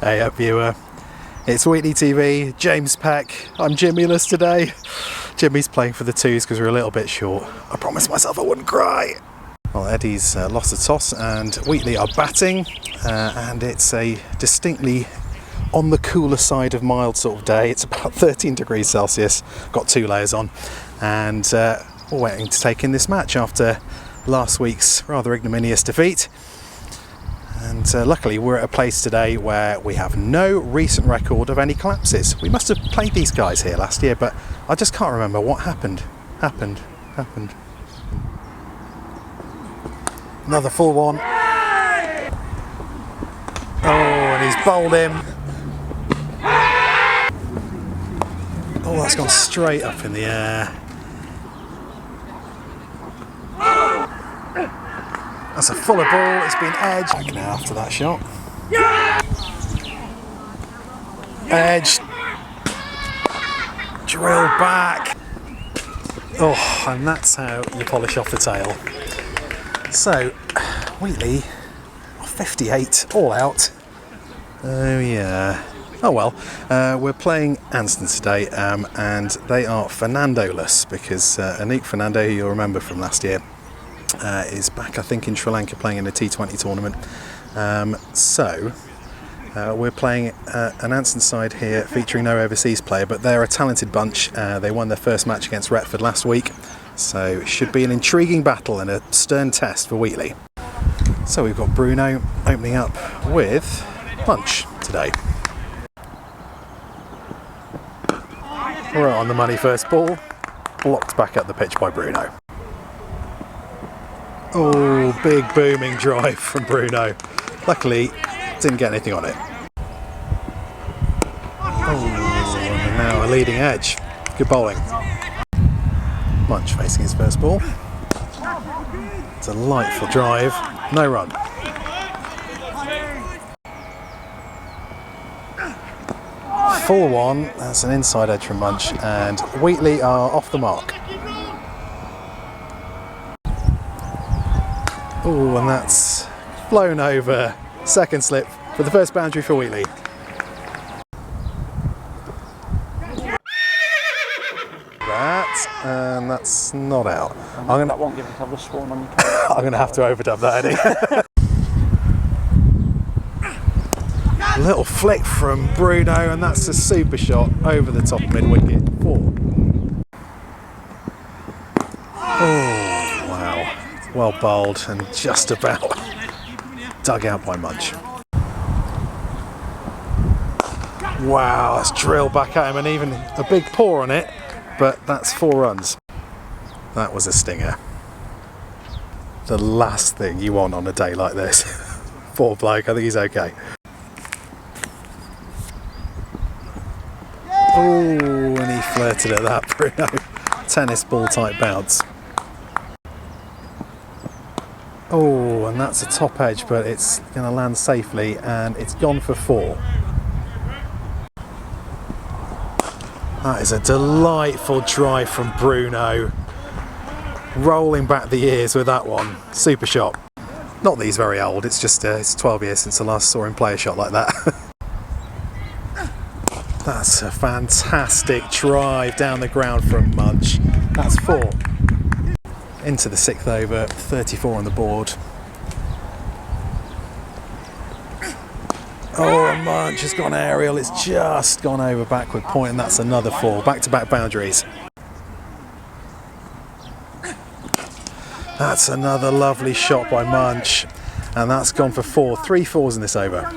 Hey up viewer, it's Wheatley TV, James Peck. I'm Jimmy-less today. Jimmy's playing for the twos because we're a little bit short. I promised myself I wouldn't cry. Well, Eddie's lost a toss and Wheatley are batting, and it's a distinctly on the cooler side of mild sort of day. It's about 13 degrees Celsius, got 2 layers on, and we're waiting to take in this match after last week's rather ignominious defeat. And luckily we're at a place today where we have no recent record of any collapses. We must have played these guys here last year, but I just can't remember what happened. Another full one. Oh, and he's bowled him. Oh, that's gone straight up in the air. That's a fuller ball, it's been edged. Back now after that shot. Edged. Drill back. Oh, and that's how you polish off the tail. So, Wheatley, 58, all out. Oh yeah. Oh well, we're playing Anston today, and they are Fernandoless because Anuk Fernando, who you'll remember from last year, is back, I think, in Sri Lanka playing in a T20 tournament. So we're playing an Anston side here featuring no overseas player, but they're a talented bunch. They won their first match against Retford last week, so it should be an intriguing battle and a stern test for Wheatley. So we've got Bruno opening up with punch today. We're on the money first ball, blocked back up the pitch by Bruno. Oh, big booming drive from Bruno. Luckily, didn't get anything on it. Oh, and now a leading edge. Good bowling. Munch facing his first ball. Delightful drive. No run. Full one. That's an inside edge from Munch, and Wheatley are off the mark. Oh, and that's flown over. Second slip for the first boundary for Wheatley. And that's not out. That won't give it to have the swan on your camera. I'm going to have to overdub that, Eddie. Little flick from Bruno, and that's a super shot over the top mid wicket. 4. Oh, wow. Well bowled and just about dug out by Munch. Wow, that's drilled back at him, and even a big paw on it, but that's 4 runs. That was a stinger. The last thing you want on a day like this. Poor bloke, I think he's okay. Oh, and he flirted at that, Bruno. Tennis ball type bounce. Oh, and that's a top edge, but it's going to land safely, and it's gone for 4. That is a delightful drive from Bruno. Rolling back the ears with that one. Super shot. Not that he's very old, it's just it's 12 years since I last saw him play a shot like that. That's a fantastic drive down the ground from Munch. That's 4. Into the 6th over, 34 on the board. Oh, and Munch has gone aerial. It's just gone over backward point, and that's another 4. Back-to-back boundaries. That's another lovely shot by Munch, and that's gone for 4. 3 4s in this over.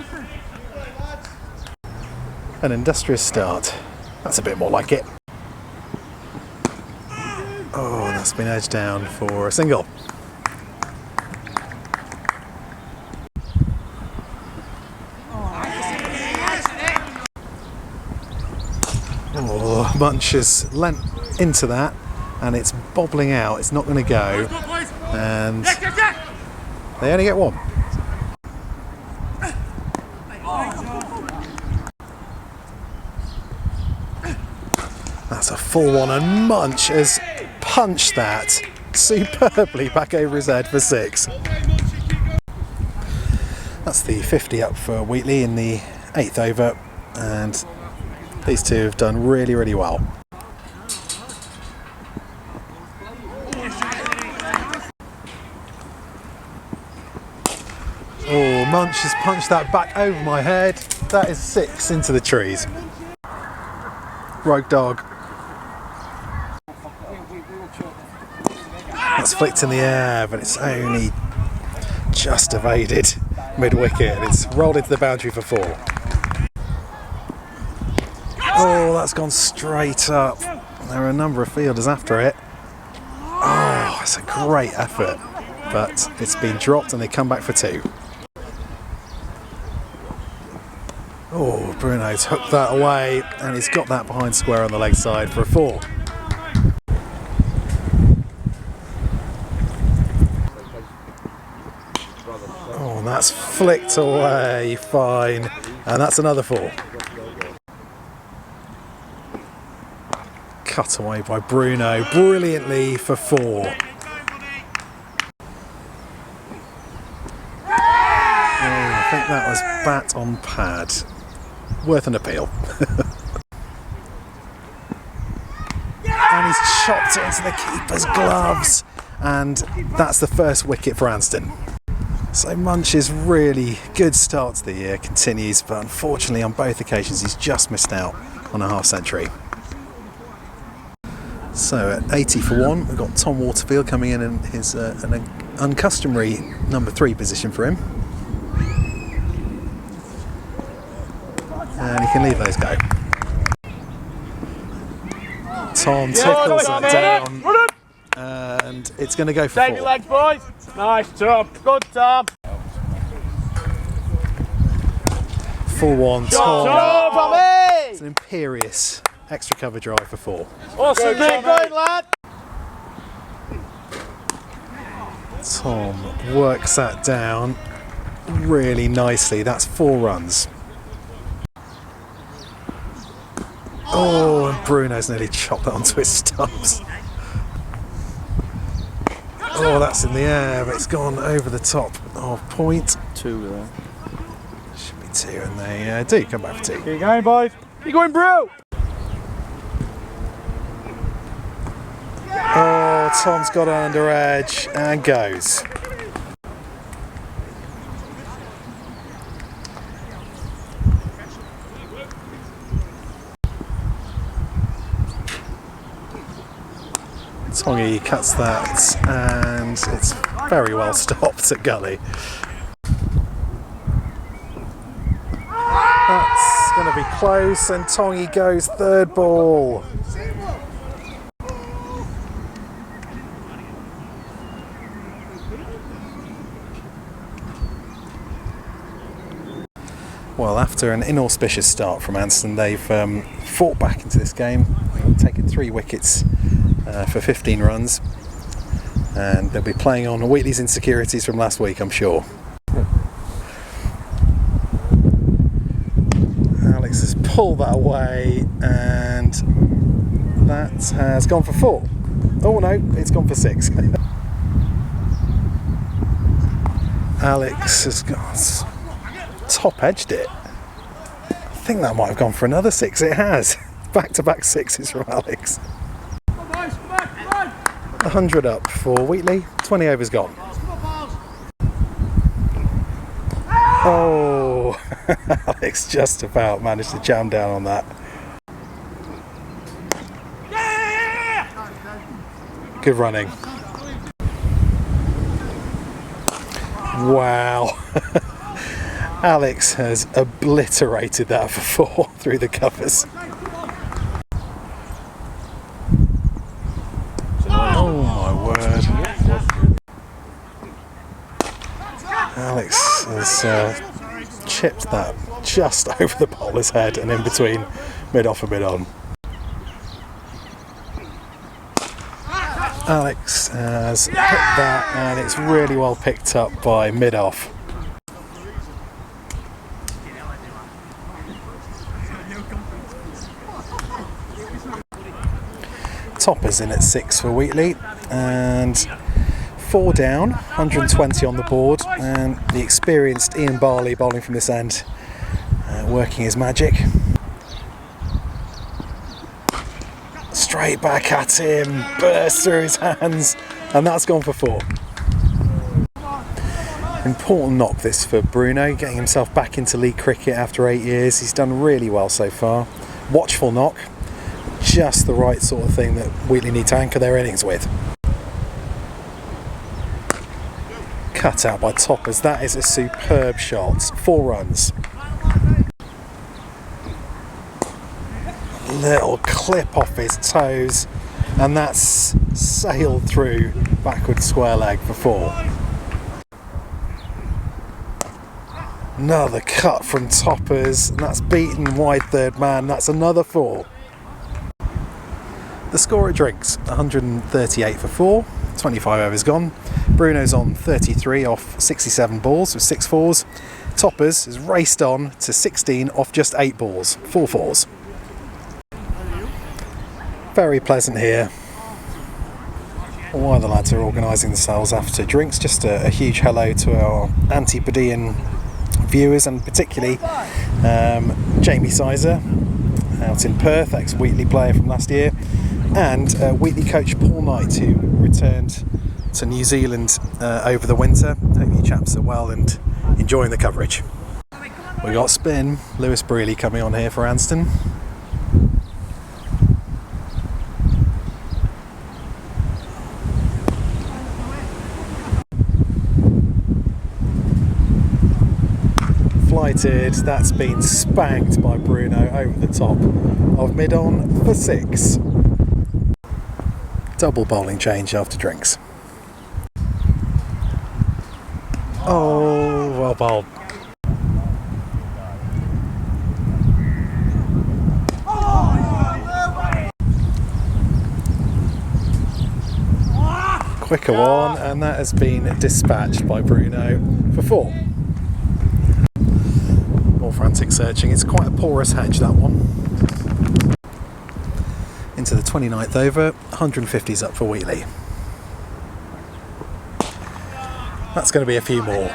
An industrious start. That's a bit more like it. Oh, that's been edged down for a single. Oh, Munch has lent into that, and it's bobbling out. It's not going to go, and they only get 1. That's a full one, and Munch has punched that superbly back over his head for 6. That's the 50 up for Wheatley in the 8th over, and these two have done really, really well. Oh, Munch has punched that back over my head. That is 6 into the trees. Rogue dog. That's flicked in the air, but it's only just evaded mid-wicket, and it's rolled into the boundary for 4. Oh, that's gone straight up. There are a number of fielders after it. Oh, it's a great effort, but it's been dropped and they come back for 2. Oh, Bruno's hooked that away, and he's got that behind square on the leg side for a 4. Oh, and that's flicked away, fine, and that's another 4. Cut away by Bruno, brilliantly for 4. Oh, I think that was bat on pad. Worth an appeal. And he's chopped it into the keeper's gloves, and that's the first wicket for Anston. So Munch's really good start to the year continues, but unfortunately on both occasions he's just missed out on a half century. So at 80 for 1, we've got Tom Waterfield coming in his an uncustomary number 3 position for him. And he can leave those go. Tom tickles that down, and it's going to go for 4. Save your legs, boys. Nice, Tom. Good, Tom. 4-1, Tom. Tommy! It's an imperious extra cover drive for 4. Awesome, keep going, lad. Tom works that down really nicely. That's 4 runs. Oh, and Bruno's nearly chopped that onto his stumps. Oh, that's in the air, but it's gone over the top of point. 2 there. Should be 2, and they do come back for 2. Keep going, boys. Keep going, bro. Oh, Tom's got it under edge and goes. Tongy cuts that, and it's very well stopped at gully. That's going to be close, and Tongy goes 3rd ball. Well, after an inauspicious start from Anston, they've fought back into this game, taken 3 wickets for 15 runs, and they'll be playing on Wheatley's insecurities from last week, I'm sure. Alex has pulled that away, and that has gone for 4. Oh no, it's gone for 6. Alex has got top edged it. I think that might have gone for another 6. It has. Back-to-back 6s from Alex. 100 up for Wheatley, 20 overs gone. Oh, Alex just about managed to jam down on that. Good running. Wow. Alex has obliterated that for 4 through the covers. Oh my word. Alex has chipped that just over the bowler's head and in between mid-off and mid-on. Alex has hit that, and it's really well picked up by mid-off. Toppers in at 6 for Wheatley, and 4 down, 120 on the board, and the experienced Ian Barley bowling from this end working his magic. Straight back at him, bursts through his hands, and that's gone for 4. Important knock this for Bruno, getting himself back into league cricket after 8 years. He's done really well so far. Watchful knock, just the right sort of thing that Wheatley need to anchor their innings with. Cut out by Toppers, that is a superb shot. 4 runs. Little clip off his toes, and that's sailed through backward square leg for 4. Another cut from Toppers, and that's beaten wide third man. That's another 4. The score at drinks, 138 for 4, 25 overs gone. Bruno's on 33 off 67 balls with 6 4s. Toppers has raced on to 16 off just 8 balls, 4 4s. Very pleasant here. While the lads are organising themselves after drinks, just a huge hello to our Antipodean viewers, and particularly Jamie Sizer out in Perth, ex-Wheatley player from last year, and Wheatley coach Paul Knight, who returned to New Zealand over the winter. Hope you chaps are well and enjoying the coverage. We got spin, Lewis Breely coming on here for Anston. Flighted, that's been spanked by Bruno over the top of mid-on for 6. Double bowling change after drinks. Oh, well bowled. Quicker one, and that has been dispatched by Bruno for 4. More frantic searching. It's quite a porous hedge, that one. Into the 29th over, 150s up for Wheatley. That's going to be a few more.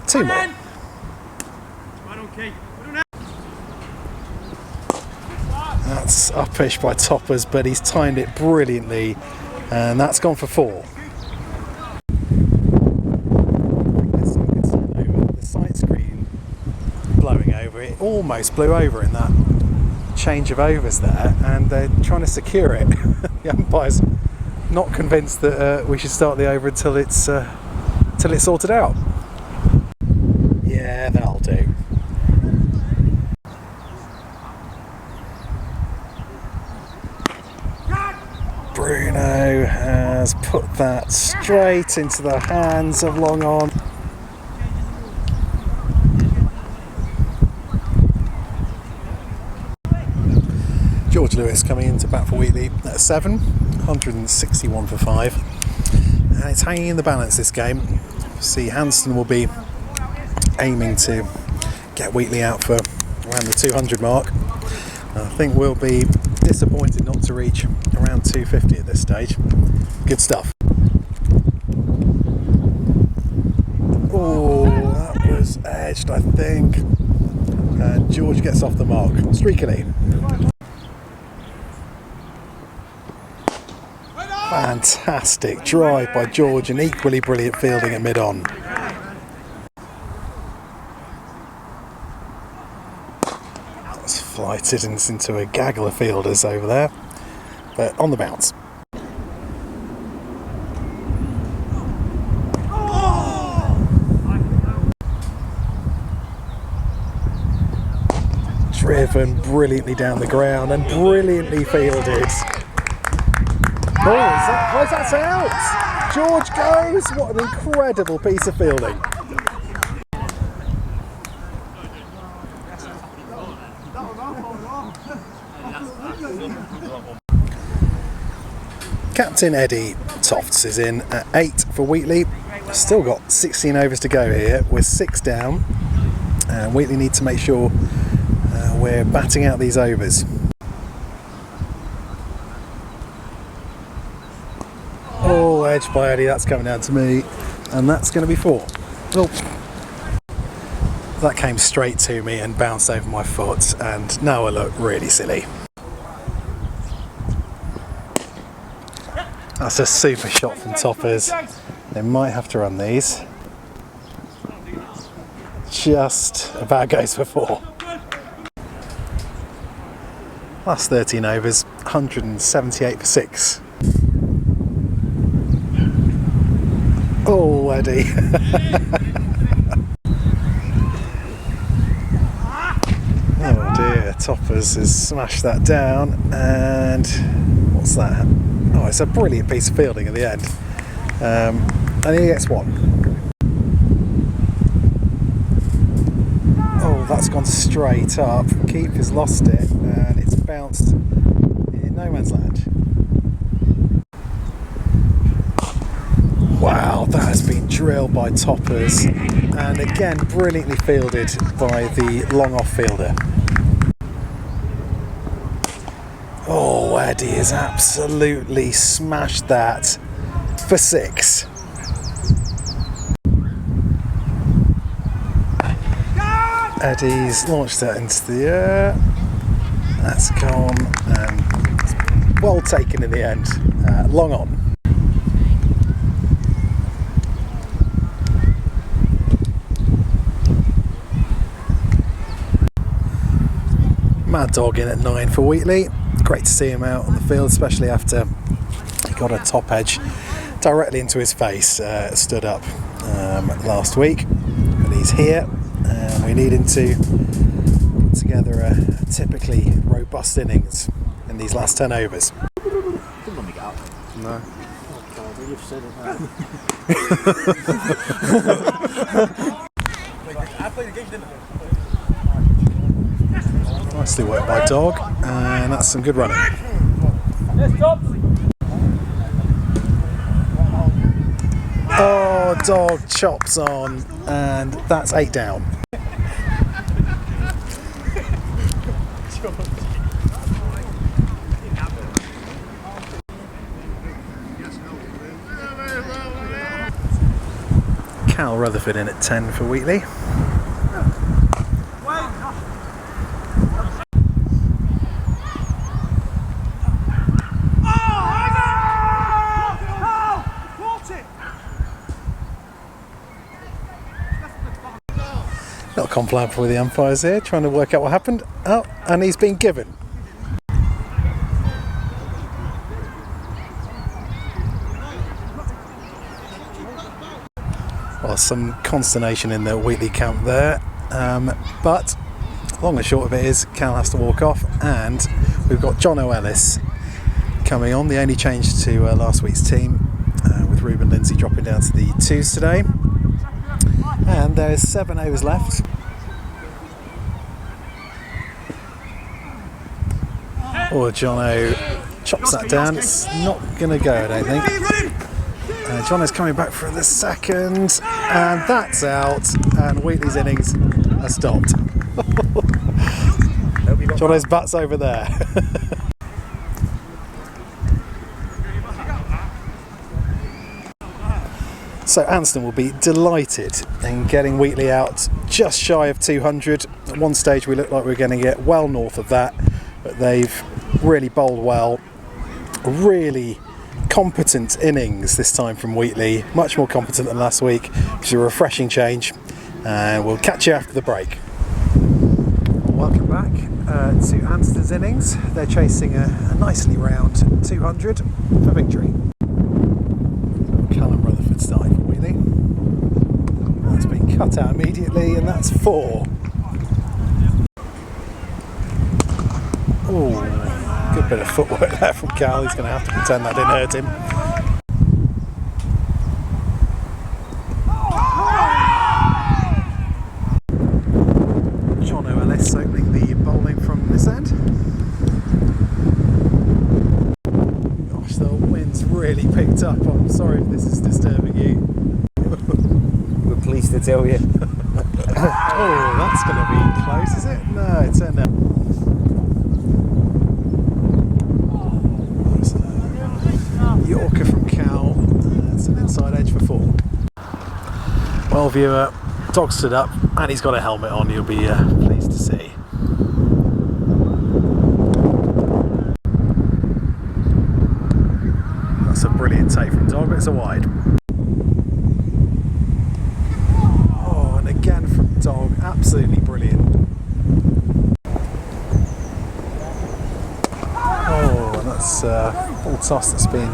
2 more. That's uppish by Toppers, but he's timed it brilliantly, and that's gone for 4. The side screen blowing over, it almost blew over in that change of overs there, and they're trying to secure it. The umpire's not convinced that we should start the over until it's sorted out. Yeah, that'll do. Bruno has put that straight into the hands of long on. George Lewis coming in to bat for Wheatley at 7, 161 for 5. And it's hanging in the balance this game. See, Anston will be aiming to get Wheatley out for around the 200 mark. I think we'll be disappointed not to reach around 250 at this stage. Good stuff. Oh, that was edged, I think. And George gets off the mark, streakily. Fantastic drive by George, and equally brilliant fielding at mid-on. That's flighted into a gaggle of fielders over there, but on the bounce. Driven brilliantly down the ground and brilliantly fielded. Oh, why is that out? George goes. What an incredible piece of fielding. Captain Eddie Tofts is in at 8 for Wheatley. Still got 16 overs to go here. We're 6 down. And Wheatley need to make sure we're batting out these overs. Oh, edged by Eddie, that's coming down to me, and that's going to be 4. Oh. That came straight to me and bounced over my foot, and now I look really silly. That's a super shot from Toppers. They might have to run these. Just about goes for 4. Last 13 overs, 178 for 6. Oh, Eddie. Oh dear, Toppers has smashed that down, and what's that? Oh, it's a brilliant piece of fielding at the end. And he gets 1. Oh, that's gone straight up. Keeper's lost it, and it's bounced in no man's land. Wow, that has been drilled by Toppers, and again brilliantly fielded by the long off fielder. Oh, Eddie has absolutely smashed that for 6. Eddie's launched that into the air. That's gone, and well taken in the end. Long on. Mad Dog in at 9 for Wheatley. Great to see him out on the field, especially after he got a top edge directly into his face. Stood up last week, but he's here, and we need him to put together a typically robust innings in these last 10 overs. Didn't let me get up. No. Oh God, you've said it now. Nicely worked by Dog, and that's some good running. Oh, Dog chops on, and that's 8 down. Cal Rutherford in at 10 for Wheatley. Little conflab for the umpires here, trying to work out what happened. Oh, and he's been given. Well, some consternation in the Wheatley camp there, but long and short of it is Cal has to walk off, and we've got John O'Ellis coming on, the only change to last week's team, with Ruben Lindsay dropping down to the 2s today. And there's 7 overs left. Oh, Jono chops that down. It's not going to go, I don't think. Jono's coming back for the second, and that's out. And Wheatley's innings has stopped. Jono's bat's over there. So Anston will be delighted in getting Wheatley out just shy of 200. At one stage we looked like we were going to get well north of that, but they've really bowled well. Really competent innings this time from Wheatley, much more competent than last week, which is a refreshing change. And we'll catch you after the break. Welcome back to Anston's innings. They're chasing a nicely round 200 for victory. Callum Rutherford starting for Wheatley. That's been cut out immediately, and that's 4. Oh, good bit of footwork there from Cal. He's going to have to pretend that didn't hurt him. John O'Ellis opening the bowling from this end. Gosh, the wind's really picked up. I'm sorry if this is disturbing you. We're pleased to tell you. Oh, that's going to be close, is it? No, it turned out. Yorker from Cal. It's an inside edge for 4. Well, viewer, dog stood up and he's got a helmet on, you'll be pleased to see. That's a brilliant take from dog, but it's a wide. Oh, and again from dog, absolutely brilliant. Oh, and that's full toss that's been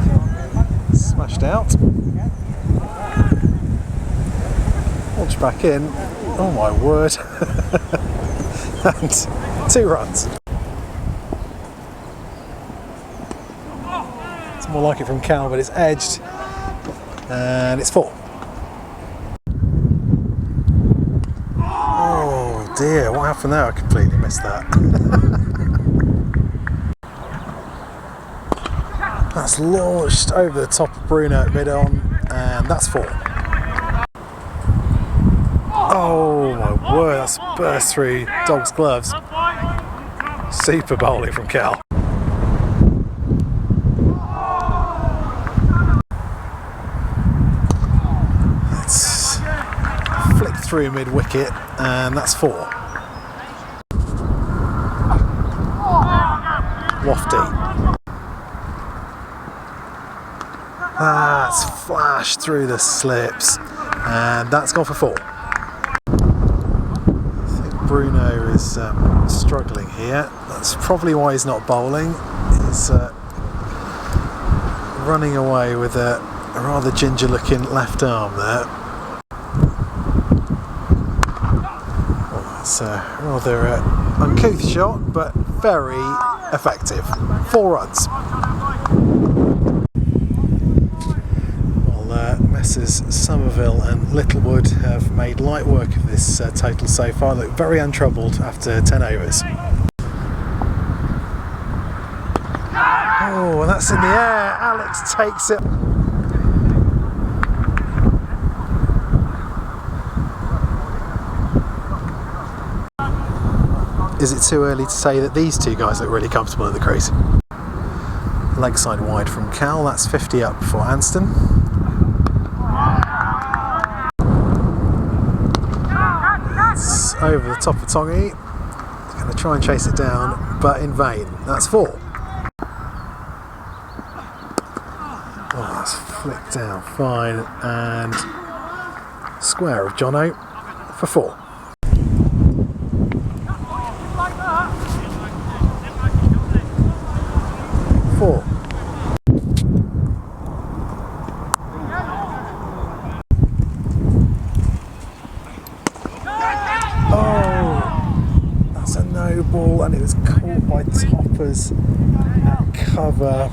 smashed out. Launch back in. Oh my word. And 2 runs. It's more like it from Cal, but it's edged. And it's 4. Oh dear, what happened there? I completely missed that. That's launched over the top of Bruno at mid-on, and that's 4. Oh my word, that's burst through dog's gloves. Super bowling from Cal. It's flicked through mid-wicket, and that's 4. Lofty. That's flashed through the slips, and that's gone for 4. Bruno is struggling here. That's probably why he's not bowling. He's running away with a rather ginger looking left arm there. Well, that's a rather uncouth shot, but very effective. 4 runs. Messrs Somerville and Littlewood have made light work of this total so far. Look very untroubled after 10 overs. Oh, and that's in the air. Alex takes it. Is it too early to say that these 2 guys look really comfortable at the crease? Leg side wide from Cal. That's 50 up for Anston. Over the top of Tongi. He's going to try and chase it down, but in vain. That's 4. Oh, that's flicked down fine, and square of Jono for 4. Ball, and it was caught by toppers at cover.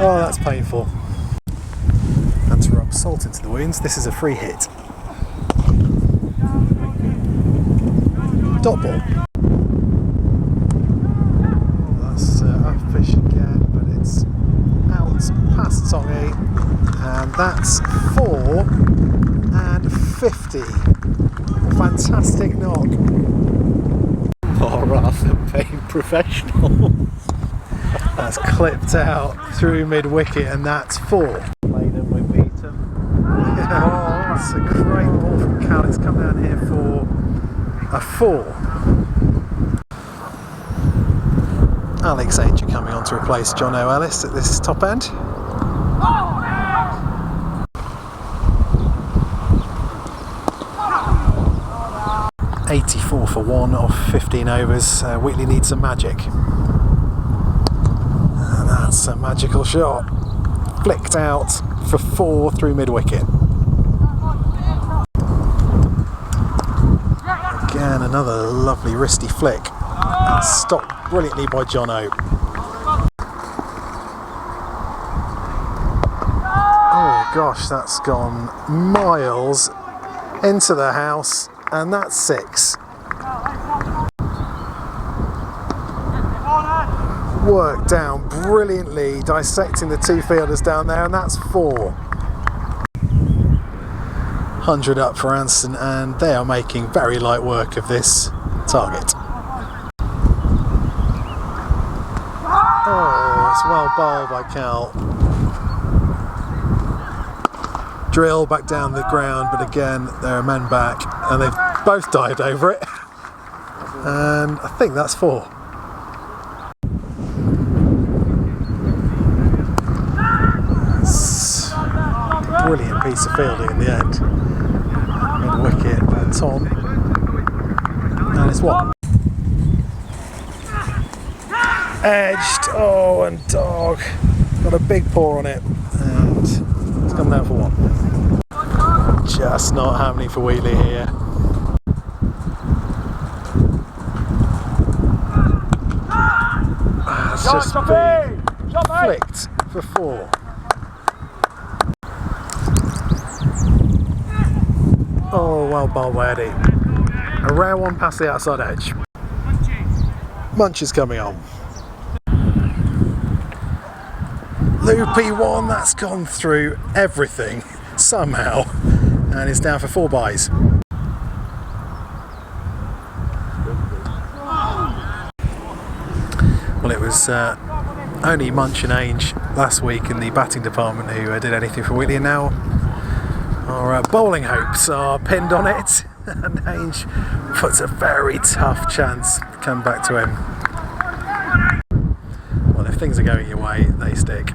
Oh, that's painful. And to rub salt into the wounds, this is a free hit. Dot ball. That's up fish again, but it's out past Tongi, and that's 4 and 50. Fantastic knock. Or rather being professional. That's clipped out through mid-wicket, and that's 4. Played them, we beat them. Oh, that's a great ball from Cal. It's come down here for a 4. Alex Anger coming on to replace John O'Ellis at this top end. 84 for 1 off 15 overs. Wheatley needs some magic. And that's a magical shot. Flicked out for 4 through mid-wicket. Again, another lovely wristy flick. Stopped brilliantly by Jono. Oh gosh, that's gone miles into the house. And that's 6. Worked down brilliantly, dissecting the 2 fielders down there, and that's 4. 100 up for Anston, and they are making very light work of this target. Oh, it's well bowled by Cal. drill back down the ground, but again there are men back and they've both dived over it, and I think that's 4. That's a brilliant piece of fielding in the end. Mid wicket by Tom, and it's 1. Edged, oh, and dog got a big paw on it, and it's come down for 1. Just not happening for Wheatley here. It's just been flicked for 4. Oh, well bowled by Eddie. A rare one past the outside edge. Munch is coming on. Loopy one, that's gone through everything somehow, and it's down for 4 byes. Well, it was only Munch and Ainge last week in the batting department who did anything for Wheatley, and now our bowling hopes are pinned on it, and Ainge puts a very tough chance to come back to him. Well, if things are going your way, they stick.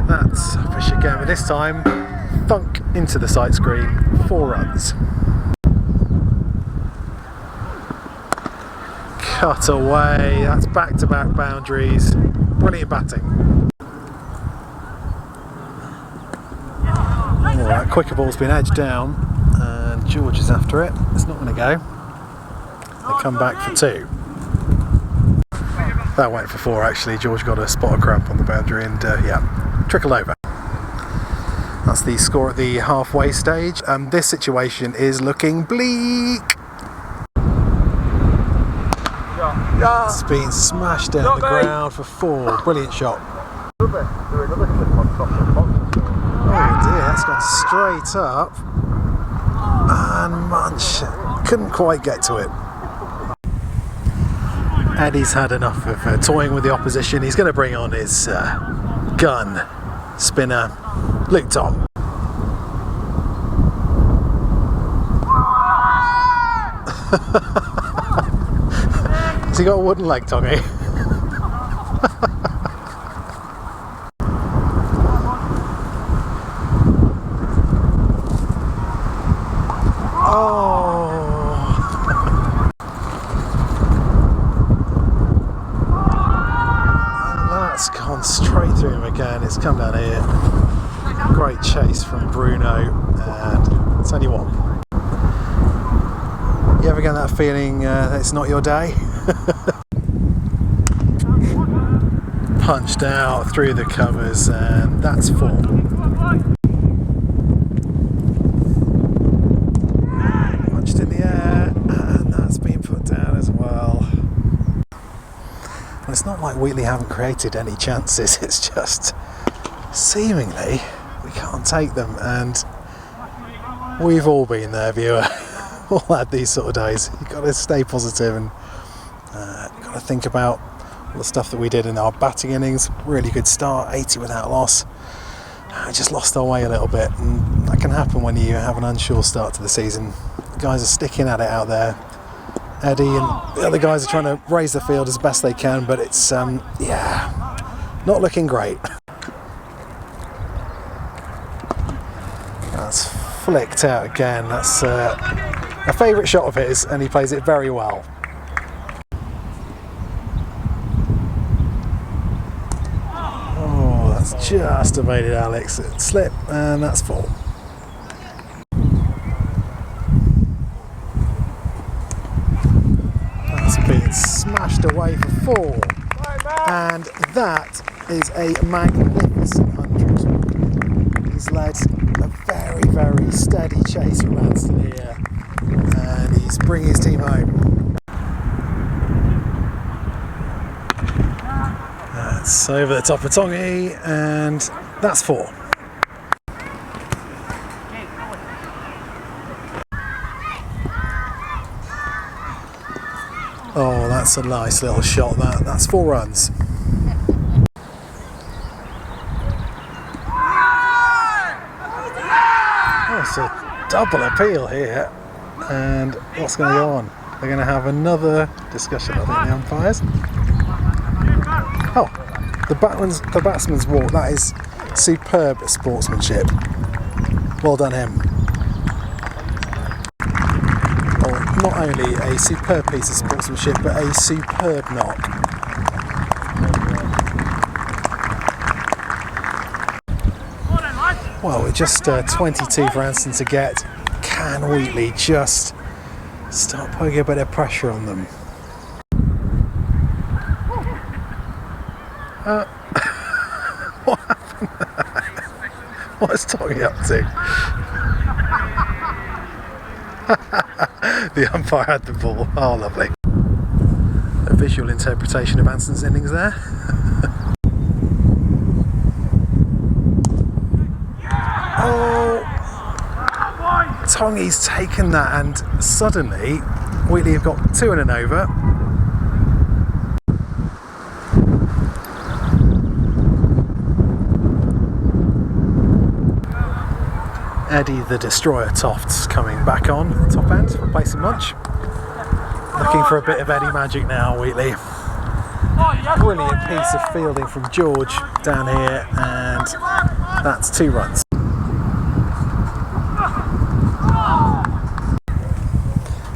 That's a fish again, but this time thunk into the sight screen, 4 runs. Cut away, that's back-to-back boundaries. Brilliant batting. Oh, that quicker ball's been edged down, and George is after it. It's not going to go. They come back for 2. That went for 4 actually. George got a spot of cramp on the boundary, and yeah, trickled over. That's the score at the halfway stage. This situation is looking bleak. It's been smashed down the ground for 4. Brilliant shot. Oh dear, that's gone straight up, and Munch couldn't quite get to it. Eddie's had enough of toying with the opposition. He's going to bring on his gun spinner, Luke Tom. Has he got a wooden leg, Tommy? Straight through him again. It's come down here. Great chase from Bruno, and it's only 1. You ever get that feeling that it's not your day? Punched out through the covers, and that's 4. Punched in the air, and that's been put down as well. It's not like Wheatley haven't created any chances, it's just seemingly we can't take them, and we've all been there, viewer. All had these sort of days. You've got to stay positive, and got to think about all the stuff that we did in our batting innings. Really good start, 80 without loss. I just lost our way a little bit, and that can happen when you have an unsure start to the season. The guys are sticking at it out there. Eddie and the other guys are trying to raise the field as best they can, but it's yeah, not looking great. That's flicked out again. That's a favourite shot of his, and he plays it very well. Oh, that's just evaded Alex. It slipped, and that's 4. Been smashed away for 4, and that is a magnificent 100. He's led a very, very steady chase from Anston here, and he's bringing his team home. That's over the top of Tongi, and that's 4. Oh, that's a nice little shot, that's 4 runs. it's a double appeal here. And what's going to go on? They're going to have another discussion, I think, the umpires. Oh, the batsman's walk. That is superb sportsmanship. Well done him. Well, not only a superb piece of sportsmanship, but a superb knock. Well, we're just 22 for Anston to get. Can Wheatley just start putting a bit of pressure on them? What happened there? What's Tommy up to? The umpire had the ball. Oh, lovely. A visual interpretation of Anston's innings there. Oh! Tongi's taken that, and suddenly Wheatley have got 2 in an over. Eddie the Destroyer Toft's coming back on the top end, replacing Munch. Looking for a bit of Eddie magic now, Wheatley. Brilliant piece of fielding from George down here, and that's 2 runs.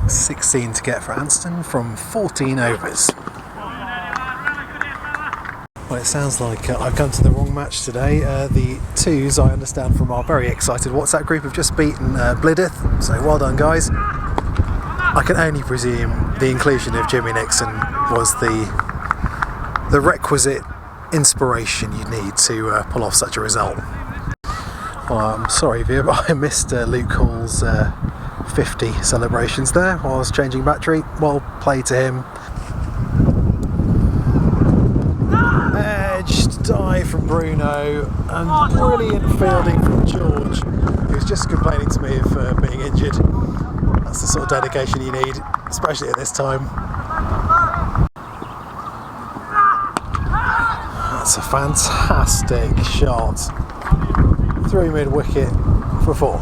$16 to get for Anston from 14 overs. Well, it sounds like I've come to the wrong match today. The twos, I understand from our very excited WhatsApp group, have just beaten Blidworth, so well done, guys. I can only presume the inclusion of Jimmy Nixon was the requisite inspiration you need to pull off such a result. Well, I'm sorry, Via, but I missed Luke Hall's 50 celebrations there while I was changing battery. Well played to him. Edged dive from Bruno, and brilliant fielding from George, who's just complaining to me of being injured. That's the sort of dedication you need, especially at this time. That's a fantastic shot through mid-wicket for 4.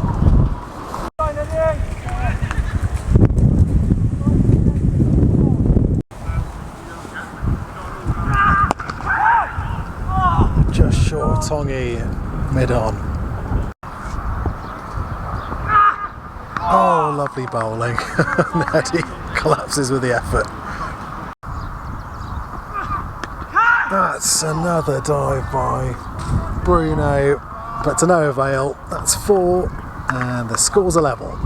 Just short of Tongi, mid-on. Oh, lovely bowling. Eddie collapses with the effort. That's another dive by Bruno, but to no avail. That's 4, and the score's a level.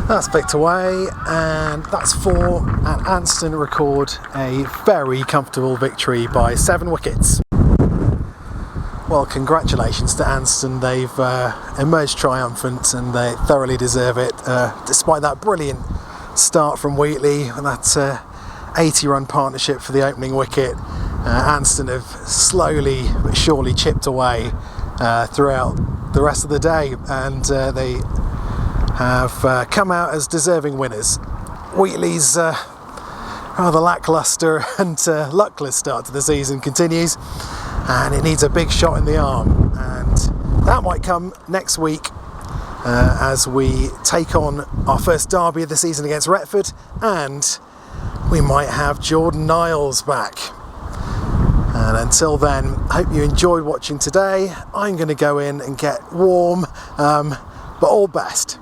That's picked away, and that's 4, and Anston record a very comfortable victory by 7 wickets. Well, congratulations to Anston. They've emerged triumphant, and they thoroughly deserve it, despite that brilliant start from Wheatley and that 80-run partnership for the opening wicket. Anston have slowly but surely chipped away throughout the rest of the day, and they have come out as deserving winners. Wheatley's rather lacklustre and luckless start to the season continues, and it needs a big shot in the arm, and that might come next week as we take on our first derby of the season against Retford, and we might have Jordan Niles back. And until then, hope you enjoyed watching today. I'm going to go in and get warm, but all best.